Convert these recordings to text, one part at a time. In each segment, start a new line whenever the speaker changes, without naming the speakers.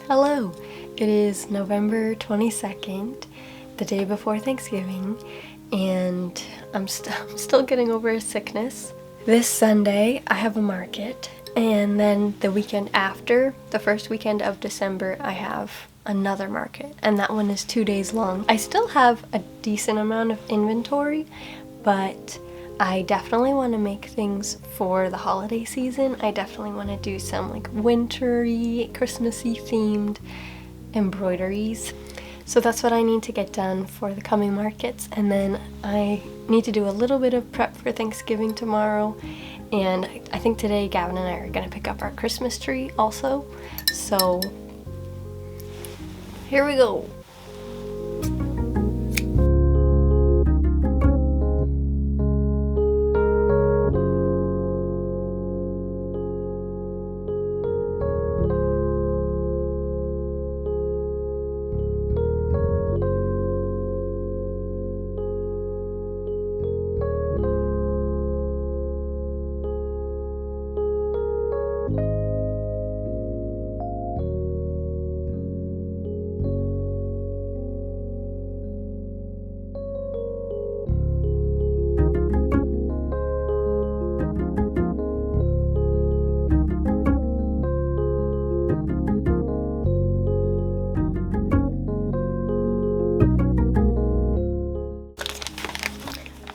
Hello! It is November 22nd, the day before Thanksgiving, and I'm still getting over a sickness. This Sunday I have a market, and then the weekend after, the first weekend of December, I have another market, and that one is 2 days long. I still have a decent amount of inventory, but I definitely want to make things for the holiday season. I definitely want to do some like wintry, Christmassy themed embroideries. So that's what I need to get done for the coming markets, and then I need to do a little bit of prep for Thanksgiving tomorrow, and I think today Gavin and I are going to pick up our Christmas tree also. So here we go.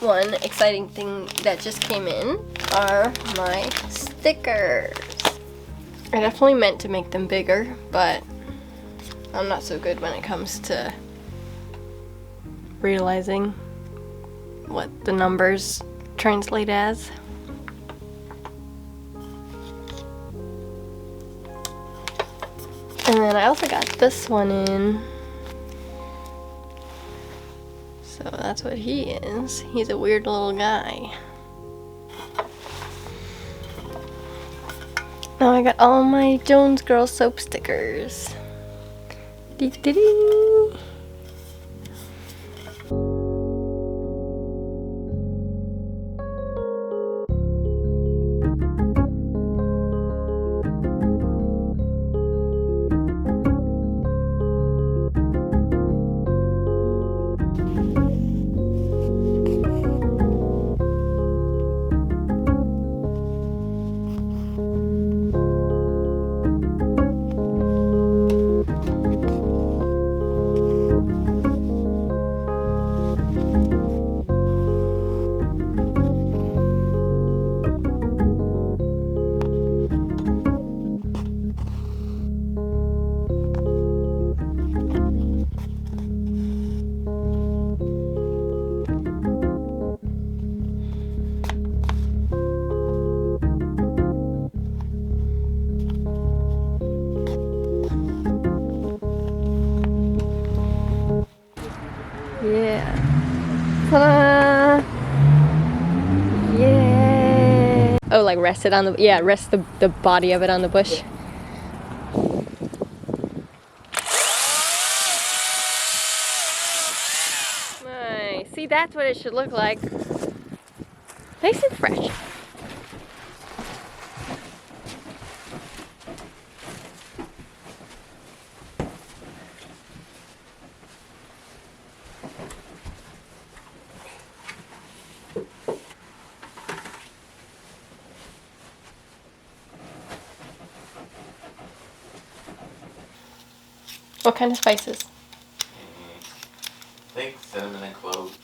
One exciting thing that just came in are my stickers. I definitely meant to make them bigger, but I'm not so good when it comes to realizing what the numbers translate as. And then I also got this one in. So that's what he is. He's a weird little guy. Now I got all my Jones Girl soap stickers. Dee-dee-dee. Yeah. Ta-da! Yay! Oh, like rest it on the, yeah, rest the body of it on the bush. Nice. See, that's what it should look like. Nice and fresh. What kind of spices?
I think cinnamon and clove,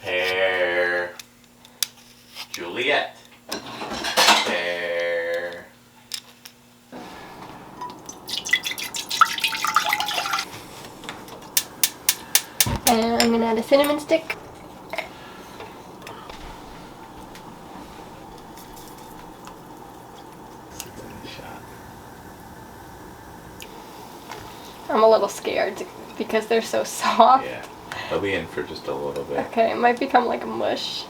pear, Juliet, pear.
And I'm gonna add a cinnamon stick. I'm a little scared because they're so soft.
Yeah, they'll be in for just a little bit.
Okay, it might become like a mush.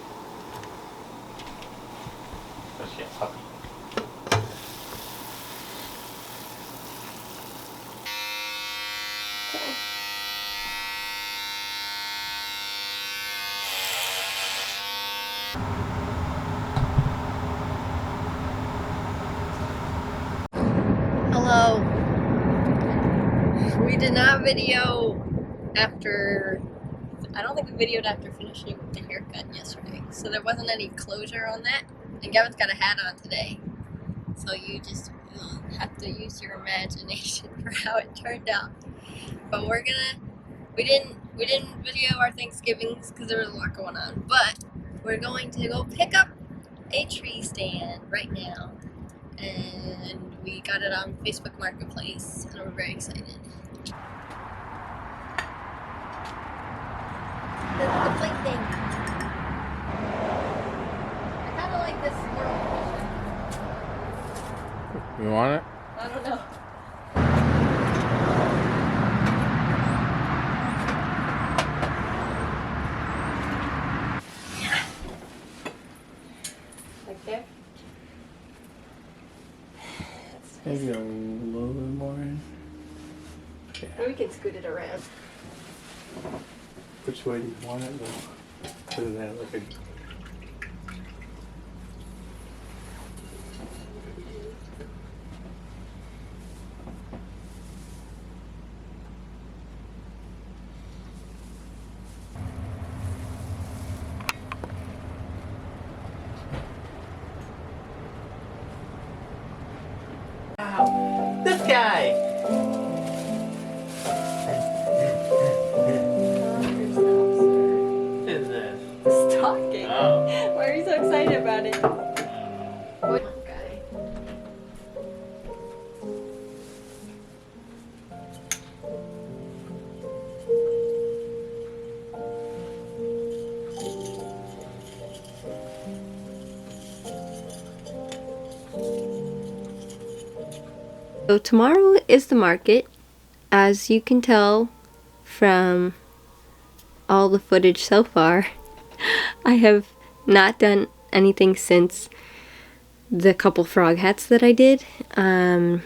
Especially a puppy.
Okay. Hello. We did not video after, I don't think we videoed after finishing the haircut yesterday, so there wasn't any closure on that. And Gavin's got a hat on today, so you just have to use your imagination for how it turned out. But we didn't video our Thanksgivings because there was a lot going on, but we're going to go pick up a tree stand right now, and we got it on Facebook Marketplace, and we're very excited. This is the plate thing. I kind of like this squirrel.
You want it?
I don't know. Like there?
Maybe a little bit more in. Yeah.
Or we can scoot it around.
Which way do you want it? Though? Put it there like a. Wow, this guy! What is this?
It's talking.
Oh.
Why are you so excited about it? What guy? So tomorrow is the market. As you can tell from all the footage so far, I have not done anything since the couple frog hats that I did. One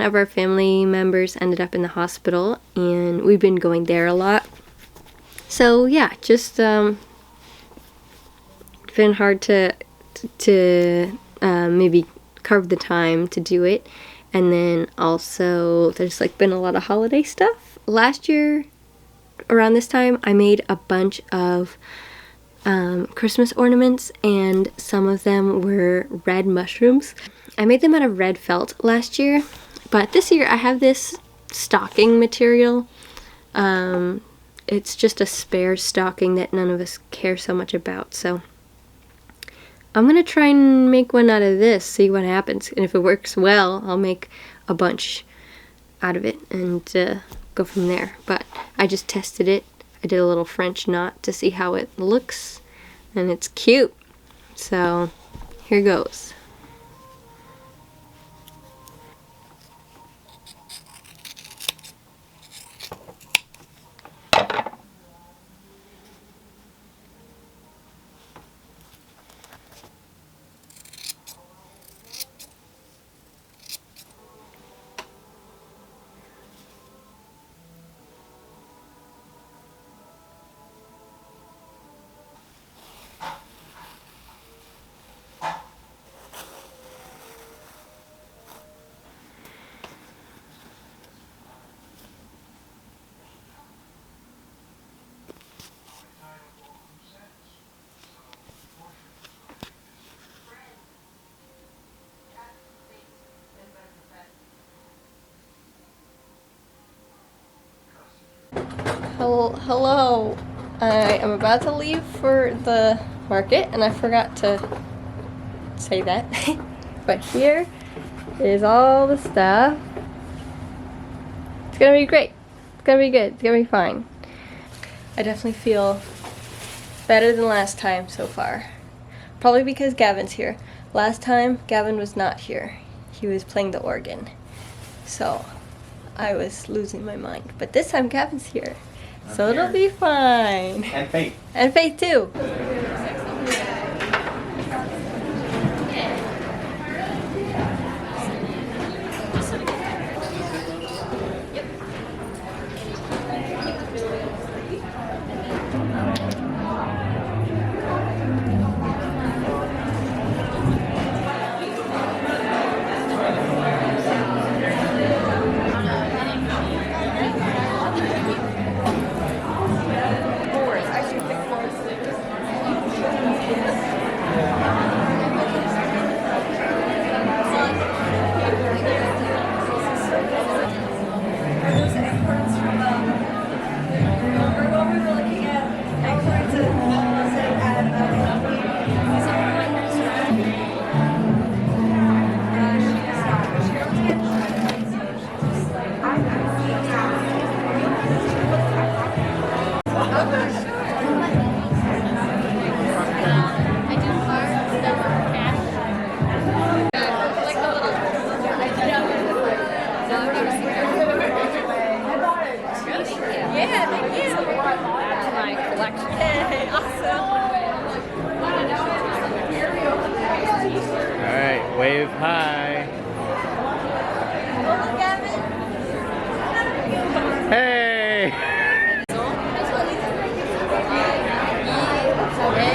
of our family members ended up in the hospital, and we've been going there a lot. So yeah, just been hard to maybe carve the time to do it. And then also there's like been a lot of holiday stuff. Last year around this time I made a bunch of Christmas ornaments, and some of them were red mushrooms. I made them out of red felt last year, but this year I have this stocking material. It's just a spare stocking that none of us care so much about, so I'm gonna try and make one out of this, see what happens, and if it works well, I'll make a bunch out of it and go from there. But I just tested it. I did a little French knot to see how it looks, and it's cute. So here goes. Hello. I am about to leave for the market, and I forgot to say that. But here is all the stuff. It's gonna be great. It's gonna be good. It's gonna be fine. I definitely feel better than last time so far. Probably because Gavin's here. Last time, Gavin was not here. He was playing the organ. So I was losing my mind. But this time, Gavin's here. So it'll be fine.
And Faith.
And Faith too.
wave. Hi. Hey.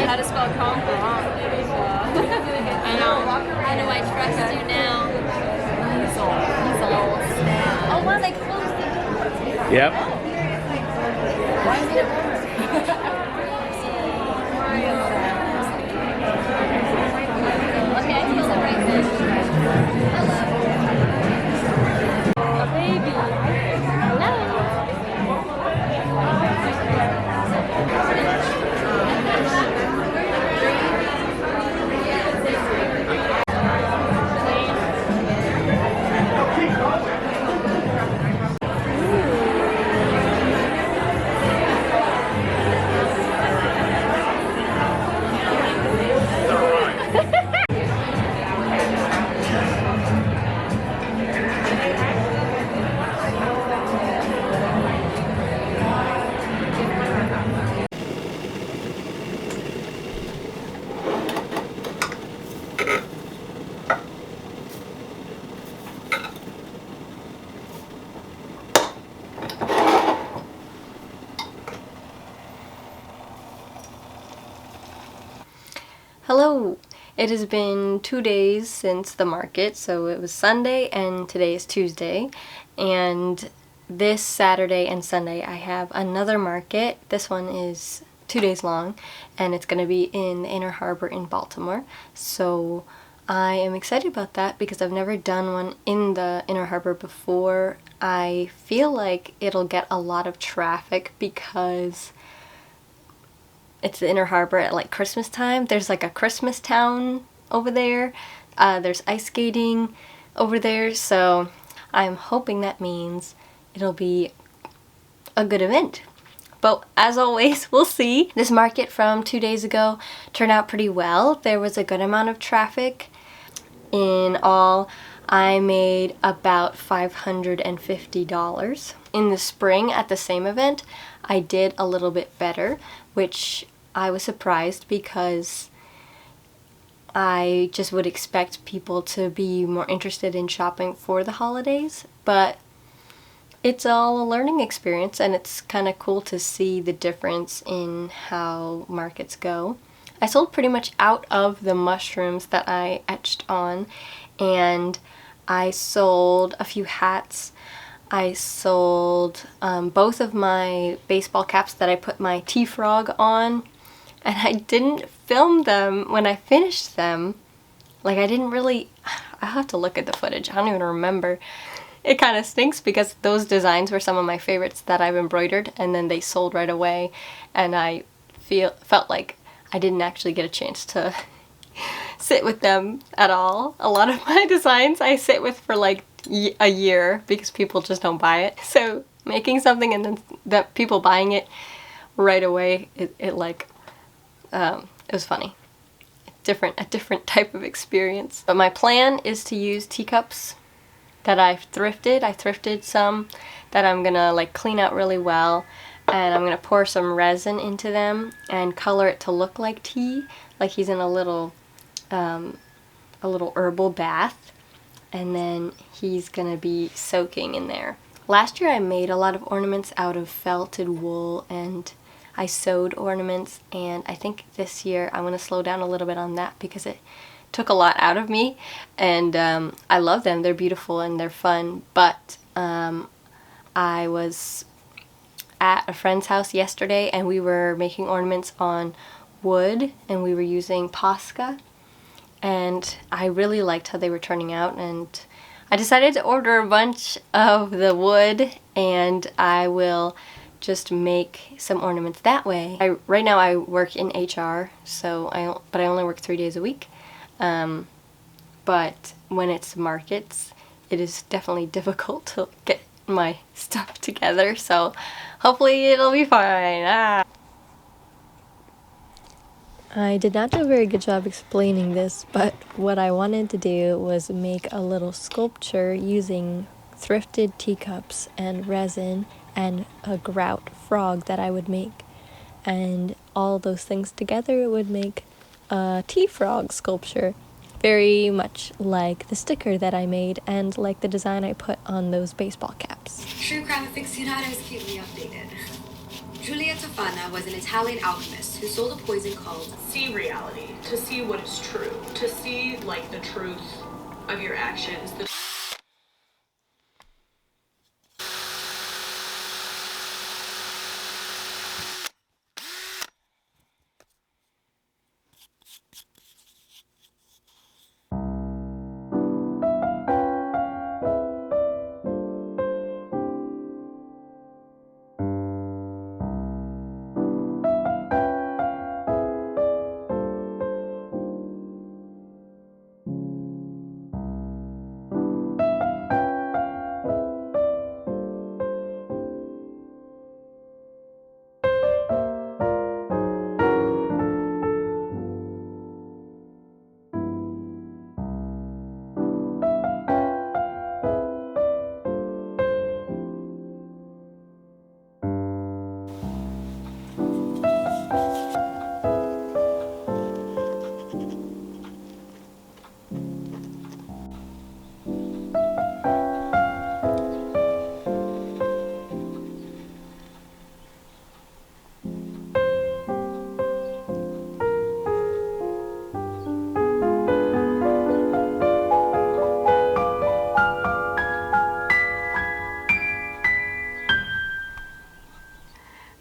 How to spell confident. I know I trust you now. Oh wow, they closed it.
Yep.
Why is it okay, I feel the right fish. Hello. A baby. Hello.
Hello! It has been 2 days since the market, so it was Sunday and today is Tuesday, and this Saturday and Sunday I have another market. This one is 2 days long and it's going to be in the Inner Harbor in Baltimore, so I am excited about that because I've never done one in the Inner Harbor before. I feel like it'll get a lot of traffic because it's the Inner Harbor at like Christmas time. There's like a Christmas town over there. There's ice skating over there, so I'm hoping that means it'll be a good event. But as always, we'll see. This market from 2 days ago turned out pretty well. There was a good amount of traffic. In all, I made about $550. In the spring at the same event, I did a little bit better, which I was surprised because I just would expect people to be more interested in shopping for the holidays, but it's all a learning experience and it's kind of cool to see the difference in how markets go. I sold pretty much out of the mushrooms that I etched on, and I sold a few hats. I sold both of my baseball caps that I put my T-Frog on, and I didn't film them when I finished them. Like, I didn't really... I'll have to look at the footage. I don't even remember. It kind of stinks because those designs were some of my favorites that I've embroidered, and then they sold right away, and I felt like I didn't actually get a chance to sit with them at all. A lot of my designs I sit with for like a year because people just don't buy it. So making something and then that people buying it right away, it was funny. A different type of experience. But my plan is to use teacups that I've thrifted. I thrifted some that I'm gonna like clean out really well, and I'm gonna pour some resin into them and color it to look like tea, like he's in a little herbal bath, and then he's gonna be soaking in there. Last year I made a lot of ornaments out of felted wool, and I sewed ornaments, and I think this year I'm gonna slow down a little bit on that because it took a lot out of me, and I love them. They're beautiful and they're fun, but I was at a friend's house yesterday and we were making ornaments on wood and we were using Posca, and I really liked how they were turning out, and I decided to order a bunch of the wood and I will just make some ornaments that way. Right now I work in HR, but I only work 3 days a week. But when it's markets, it is definitely difficult to get my stuff together, so hopefully it'll be fine. I did not do a very good job explaining this, but what I wanted to do was make a little sculpture using thrifted teacups and resin and a grout frog that I would make, and all those things together would make a tea frog sculpture.
very much like the sticker that I made and like the design I put on those baseball caps.
True crime aficionados keep me updated. Giulia Tofana was an Italian alchemist who sold a poison called
see reality, to see what is true, to see like the truth of your actions.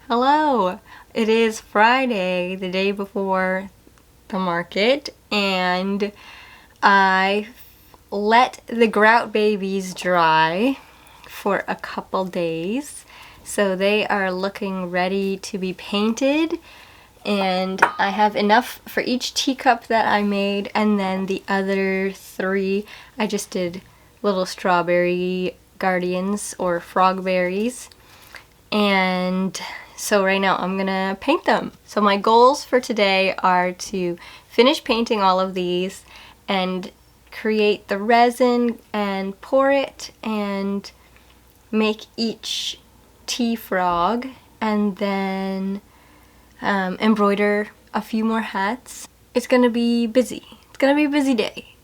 Hello! It is Friday, the day before the market, and I let the grout babies dry for a couple days. So they are looking ready to be painted, and I have enough for each teacup that I made, and then the other 3 I just did little strawberry guardians or frog berries. And so right now I'm gonna paint them. So my goals for today are to finish painting all of these and create the resin and pour it and make each tea frog, and then embroider a few more hats. It's gonna be busy. It's gonna be a busy day,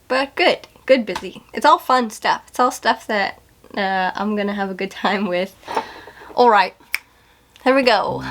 but good busy. It's all fun stuff. It's all stuff that I'm gonna have a good time with. All right, here we go.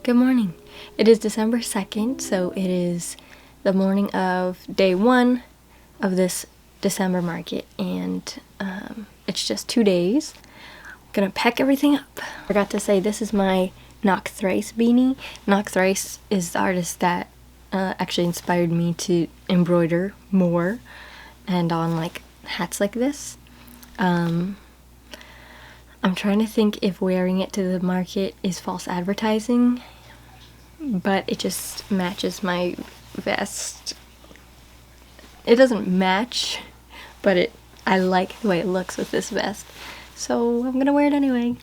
Good morning. It is December 2nd, so it is the morning of day 1 of this December market, and it's just 2 days. I'm gonna pack everything up. I forgot to say, this is my Knock Thrice beanie. Knock Thrice is the artist that actually inspired me to embroider more and on like hats like this. I'm trying to think if wearing it to the market is false advertising, but it just matches my vest. It doesn't match, but I like the way it looks with this vest, so I'm gonna wear it anyway.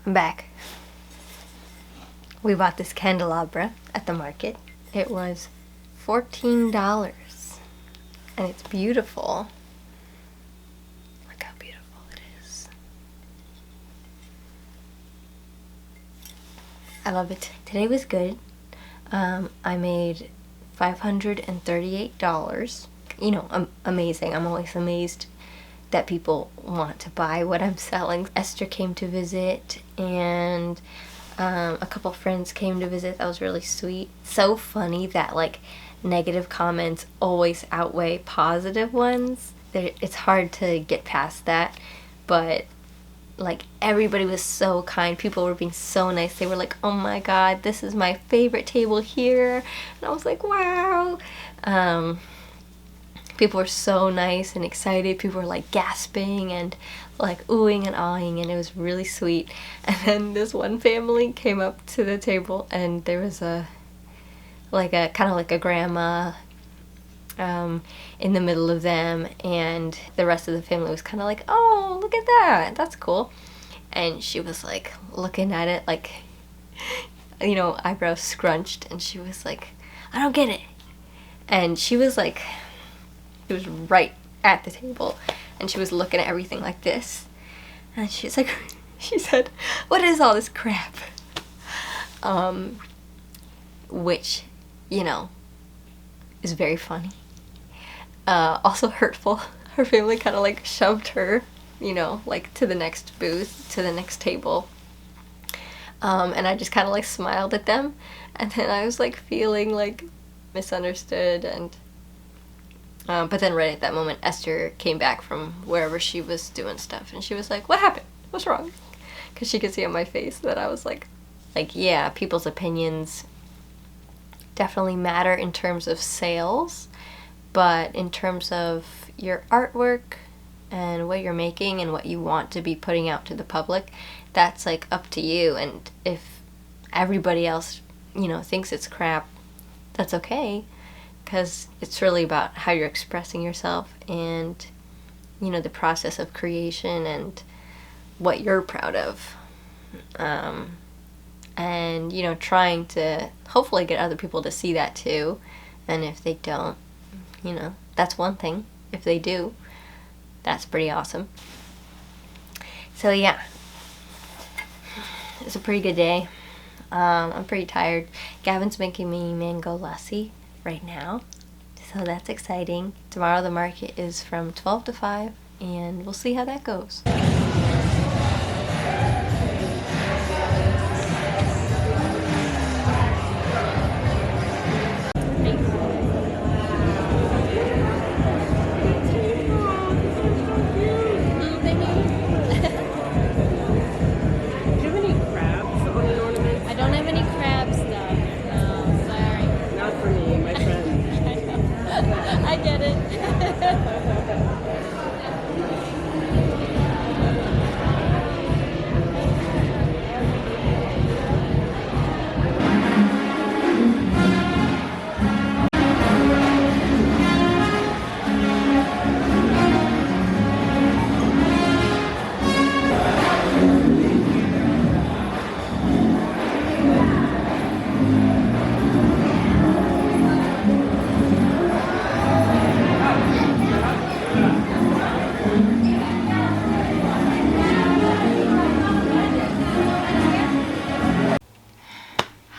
I'm back. We bought this candelabra at the market. It was $14 and it's beautiful. Look how beautiful it is. I love it. Today was good. I made $538. You know, amazing. I'm always amazed that people want to buy what I'm selling. Esther came to visit, and a couple friends came to visit. That was really sweet. So funny that like negative comments always outweigh positive ones. It's hard to get past that, but like everybody was so kind. People were being so nice. They were like, oh my god, this is my favorite table here. And I was like, wow. People were so nice and excited. People were like gasping and like oohing and ahhing, and it was really sweet. And then this one family came up to the table, and there was a kind of like a grandma in the middle of them, and the rest of the family was kind of like, oh, look at that, that's cool. And she was like looking at it like, you know, eyebrows scrunched, and she was like, I don't get it. And she was like, it was right at the table, and she was looking at everything like this, and she's like, she said, what is all this crap? Which, you know, is very funny. Also hurtful. Her family kind of like shoved her, you know, like to the next booth, to the next table. And I just kind of like smiled at them, and then I was like feeling like misunderstood, and but then right at that moment Esther came back from wherever she was doing stuff, and she was like, what happened? What's wrong? Because she could see on my face that I was like yeah, people's opinions definitely matter in terms of sales, but in terms of your artwork and what you're making and what you want to be putting out to the public, that's like up to you. And if everybody else, you know, thinks it's crap, that's okay, because it's really about how you're expressing yourself and, you know, the process of creation and what you're proud of. And, you know, trying to hopefully get other people to see that too. And if they don't, you know, that's one thing. If they do, that's pretty awesome. So yeah, it's a pretty good day. I'm pretty tired. Gavin's making me mango lassi right now, so that's exciting. Tomorrow the market is from 12 to 5, and we'll see how that goes.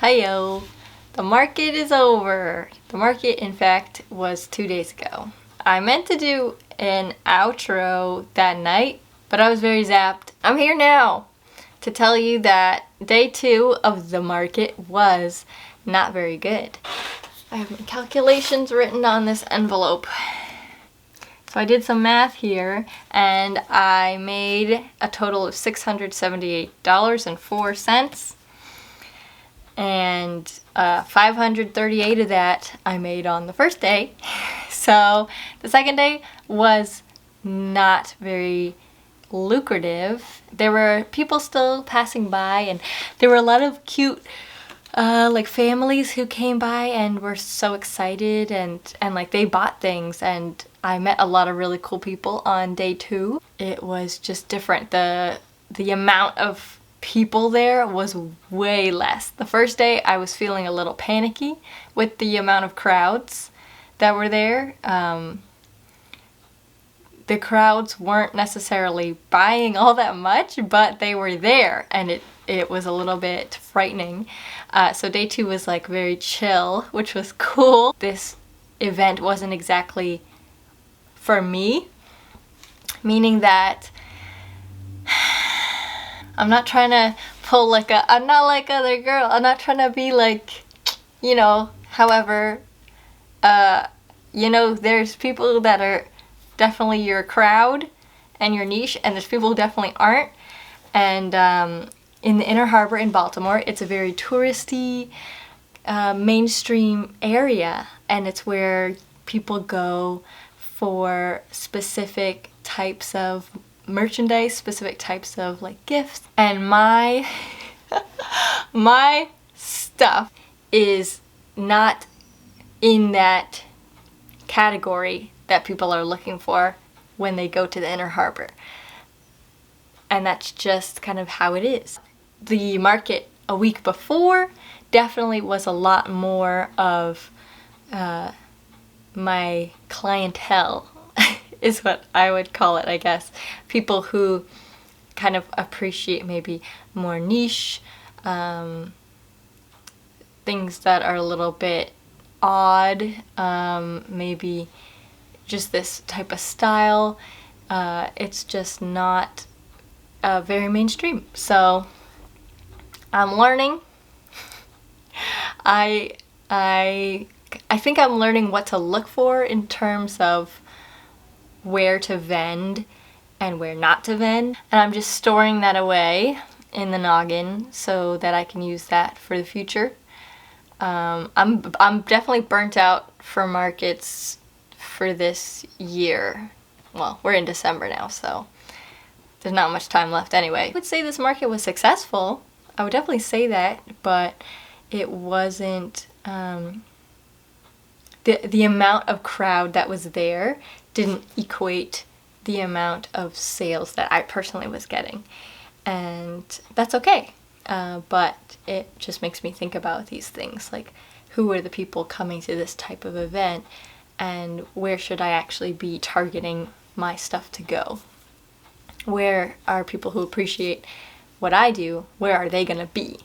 Hiyo! The market is over. The market, in fact, was 2 days ago. I meant to do an outro that night, but I was very zapped. I'm here now to tell you that day 2 of the market was not very good. I have my calculations written on this envelope. So I did some math here, and I made a total of $678.04. And 538 of that I made on the first day. So the second day was not very lucrative. There were people still passing by, and there were a lot of cute like families who came by and were so excited, and like they bought things, and I met a lot of really cool people on day 2. It was just different. The amount of people there was way less. The first day I was feeling a little panicky with the amount of crowds that were there. The crowds weren't necessarily buying all that much, but they were there, and it was a little bit frightening. So day 2 was like very chill, which was cool. This event wasn't exactly for me, meaning that I'm not trying to pull like I'm not like other girl. I'm not trying to be like, you know, however, you know, there's people that are definitely your crowd and your niche, and there's people who definitely aren't. And in the Inner Harbor in Baltimore, it's a very touristy, mainstream area, and it's where people go for specific types of merchandise, specific types of like gifts. And my my stuff is not in that category that people are looking for when they go to the Inner Harbor. And that's just kind of how it is. The market a week before definitely was a lot more of my clientele, is what I would call it, I guess. People who kind of appreciate maybe more niche, things that are a little bit odd, maybe just this type of style. It's just not very mainstream. So I'm learning. I think I'm learning what to look for in terms of where to vend and where not to vend. And I'm just storing that away in the noggin so that I can use that for the future. I'm definitely burnt out for markets for this year. Well, we're in December now, so there's not much time left anyway. I would say this market was successful. I would definitely say that, but it wasn't, the amount of crowd that was there didn't equate the amount of sales that I personally was getting. And that's okay. But it just makes me think about these things, like who are the people coming to this type of event, and where should I actually be targeting my stuff to go? Where are people who appreciate what I do? Where are they gonna be?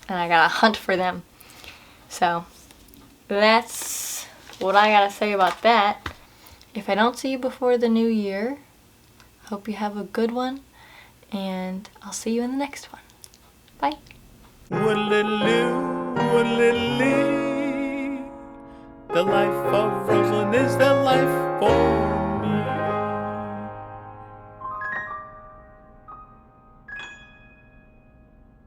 And I gotta hunt for them. So that's what I gotta say about that. If I don't see you before the new year, hope you have a good one, and I'll see you in the next one. Bye.
The life of Rosalind is the life for